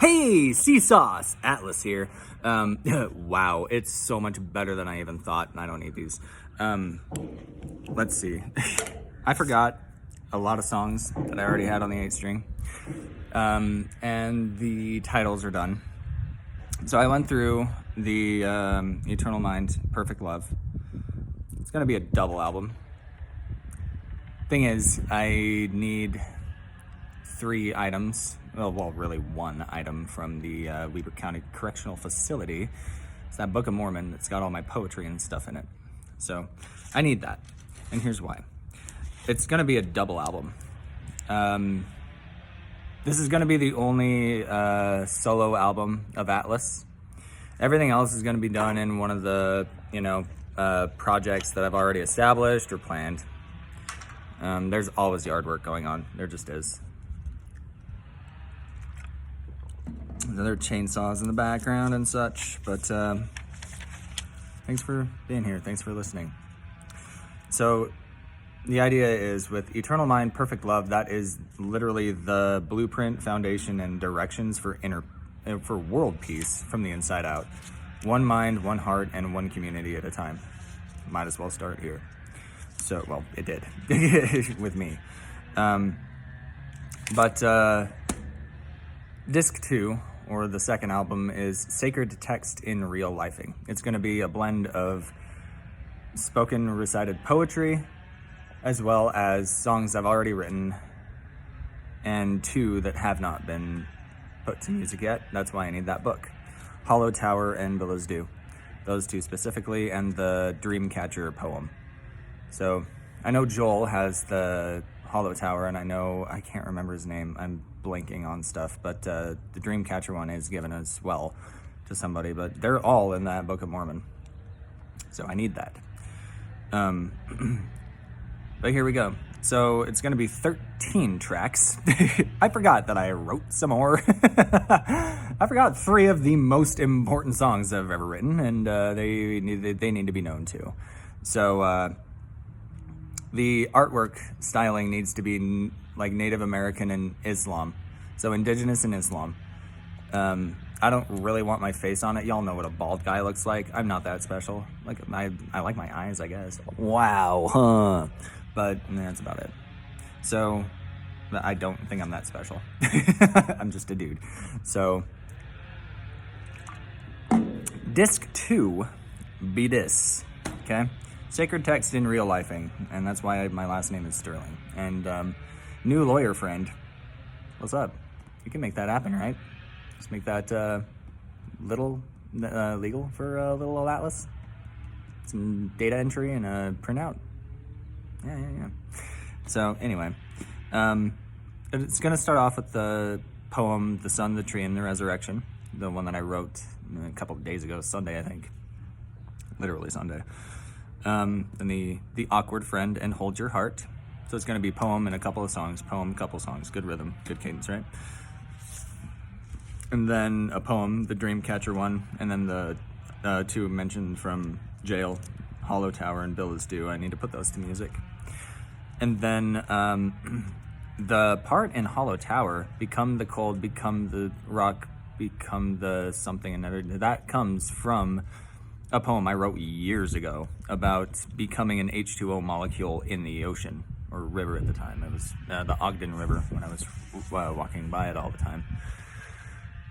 Hey, Seasauce! Atlas here. Wow, it's so much better than I even thought. I don't need these. Let's see. I forgot a lot of songs that I already had on the 8-string. And the titles are done. So I went through the Eternal Mind, Perfect Love. It's gonna be a double album. Thing is, I need 3 items. Well, really 1 item from the Weber County Correctional Facility. It's that Book of Mormon that's got all my poetry and stuff in it. So I need that. And here's why. It's gonna be a double album. This is gonna be the only solo album of Atlas. Everything else is gonna be done in one of the, projects that I've already established or planned. There's always yard work going on. There just is. Other chainsaws in the background and such, but thanks for being here. Thanks for listening. So the idea is with Eternal Mind, Perfect Love, that is literally the blueprint, foundation, and directions for world peace from the inside out. One mind, one heart, and one community at a time. Might as well start here. So, well, it did with me. But disc 2, or the second album, is Sacred Text in Real Lifing. It's going to be a blend of spoken recited poetry as well as songs I've already written and 2 that have not been put to music yet. That's why I need that book. Hollow Tower and Billows Dew. Those 2 specifically, and the Dreamcatcher poem. So I know Joel has the Hollow Tower, and I can't remember his name. I'm blanking on stuff, but the Dreamcatcher one is given as well to somebody, but they're all in that Book of Mormon. So I need that. But here we go. So it's going to be 13 tracks. I forgot that I wrote some more. I forgot 3 of the most important songs I've ever written, and they need to be known too. So the artwork styling needs to be like Native American and Islam. So indigenous and Islam. I don't really want my face on it. Y'all know what a bald guy looks like. I'm not that special. Like I like my eyes, I guess. Wow, huh? But that's about it. So I don't think I'm that special. I'm just a dude. So disc 2 be this, okay? Sacred Text in Real Lifing, and that's why my last name is Sterling. And new lawyer friend, what's up? You can make that happen, right? Just make that little legal for little old Atlas. Some data entry and a printout. Yeah. So anyway, it's gonna start off with the poem, The Sun, the Tree, and the Resurrection, the one that I wrote a couple of days ago, Sunday, I think. Literally Sunday. And the Awkward Friend and Hold Your Heart. So it's going to be poem and a couple of songs, poem, couple songs, good rhythm, good cadence, right? And then a poem, the Dreamcatcher one, and then the 2 mentioned from jail, Hollow Tower and Billows Dew. I need to put those to music. And then the part in Hollow Tower, become the cold, become the rock, become the something, and everything, that comes from a poem I wrote years ago about becoming an H2O molecule in the ocean, or river at the time. It was the Ogden River when I was walking by it all the time.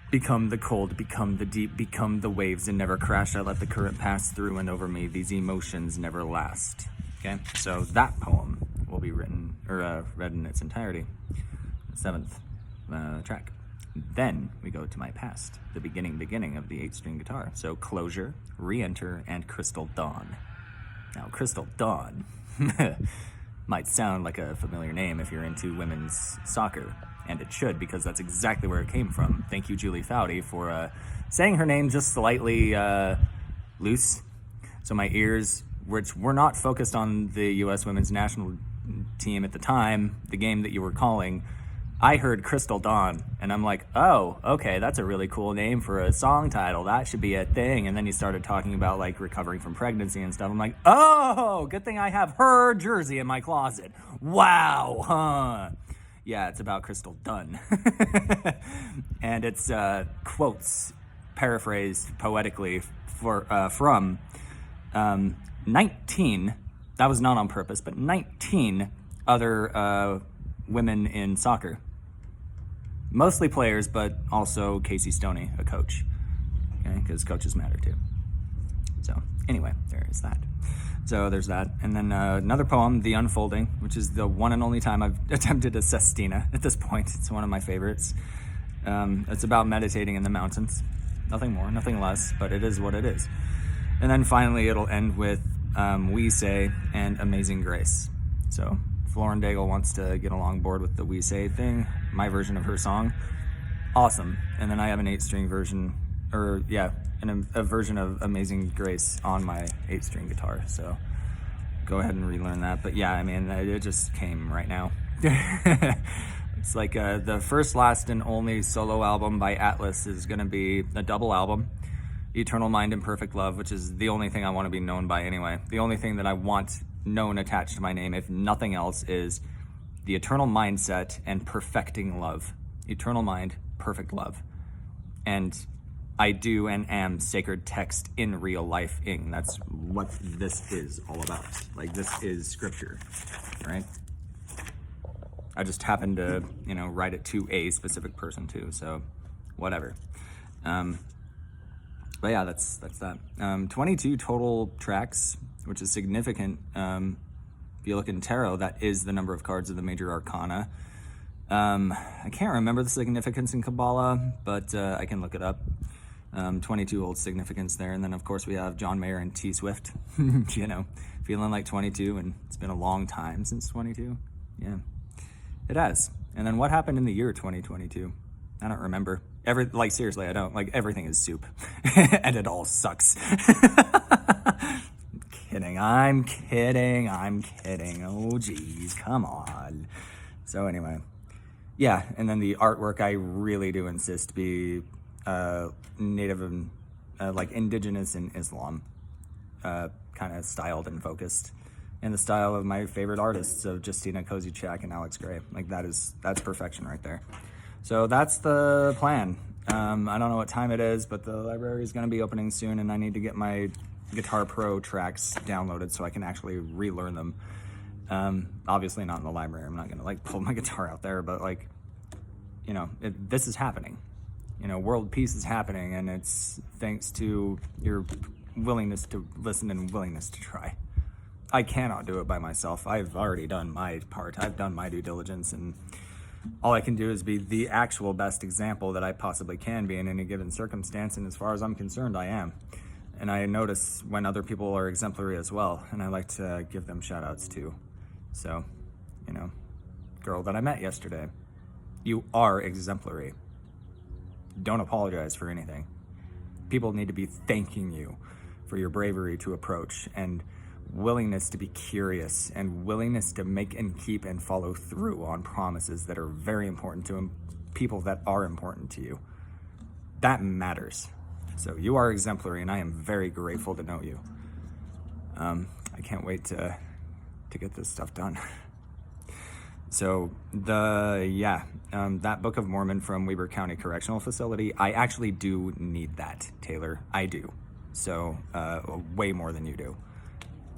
Become the cold, become the deep, become the waves, and never crash. I let the current pass through and over me. These emotions never last. Okay, so that poem will be written or read in its entirety. The 7th track. Then we go to my past, the beginning of the 8-string guitar. So Closure, Re-Enter, and Crystal Dawn. Now, Crystal Dawn might sound like a familiar name if you're into women's soccer, and it should, because that's exactly where it came from. Thank you, Julie Foudy, for saying her name just slightly loose. So my ears, which were not focused on the U.S. women's national team at the time, the game that you were calling, I heard Crystal Dawn, and I'm like, oh, okay, that's a really cool name for a song title. That should be a thing. And then you started talking about, like, recovering from pregnancy and stuff. I'm like, oh, good thing I have her jersey in my closet. Wow, huh? Yeah, it's about Crystal Dunn. And it's quotes paraphrased poetically from 19, that was not on purpose, but 19 other women in soccer. Mostly players, but also Casey Stoney, a coach. Okay, because coaches matter too. So anyway, there is that. So there's that. And then another poem, The Unfolding, which is the one and only time I've attempted a sestina at this point. It's one of my favorites. It's about meditating in the mountains. Nothing more, nothing less, but it is what it is. And then finally, it'll end with We Say and Amazing Grace. So if Lauren Daigle wants to get along board with the We Say thing, my version of her song, awesome. And then I have an 8-string version, a version of Amazing Grace on my 8-string guitar. So go ahead and relearn that. But yeah, I mean, it just came right now. It's like the first, last, and only solo album by Atlas is going to be a double album, Eternal Mind and Perfect Love, which is the only thing I want to be known by anyway. The only thing that I want known attached to my name, if nothing else, is the eternal mindset and perfecting love. Eternal mind, perfect love. And I do and am sacred text in real life-ing. That's what this is all about. Like, this is scripture, right? I just happen to, write it to a specific person too, so whatever. But yeah, that's that. 22 total tracks, which is significant. If you look in tarot, that is the number of cards of the major arcana. I can't remember the significance in Kabbalah, but I can look it up. 22 holds significance there. And then, of course, we have John Mayer and T Swift, feeling like 22, and it's been a long time since 22. Yeah, it has. And then what happened in the year 2022? I don't remember. Seriously, I don't. Like, everything is soup. And it all sucks. I'm kidding. Oh, geez, come on. So anyway, yeah, and then the artwork, I really do insist be native and indigenous in Islam, kind of styled and focused in the style of my favorite artists of Justina Kozichak and Alex Gray. Like, that's perfection right there. So that's the plan. I don't know what time it is, but the library is going to be opening soon, and I need to get my Guitar Pro tracks downloaded so I can actually relearn them. Obviously not in the library. I'm not going to pull my guitar out there, but this is happening. World peace is happening, and it's thanks to your willingness to listen and willingness to try. I cannot do it by myself. I've already done my part. I've done my due diligence, and all I can do is be the actual best example that I possibly can be in any given circumstance, and as far as I'm concerned, I am. And I notice when other people are exemplary as well, and I like to give them shout-outs too. So, girl that I met yesterday, you are exemplary. Don't apologize for anything. People need to be thanking you for your bravery to approach, and willingness to be curious, and willingness to make and keep and follow through on promises that are very important to people that are important to you. That matters. So you are exemplary, and I am very grateful to know you. I can't wait to get this stuff done. So that Book of Mormon from Weber County Correctional Facility, I actually do need that, Taylor. I do. So way more than you do.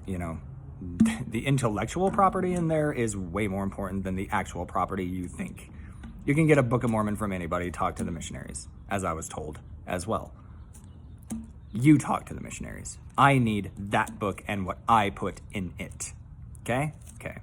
The intellectual property in there is way more important than the actual property you think. You can get a Book of Mormon from anybody. Talk to the missionaries, as I was told as well. You talk to the missionaries. I need that book and what I put in it. Okay? Okay.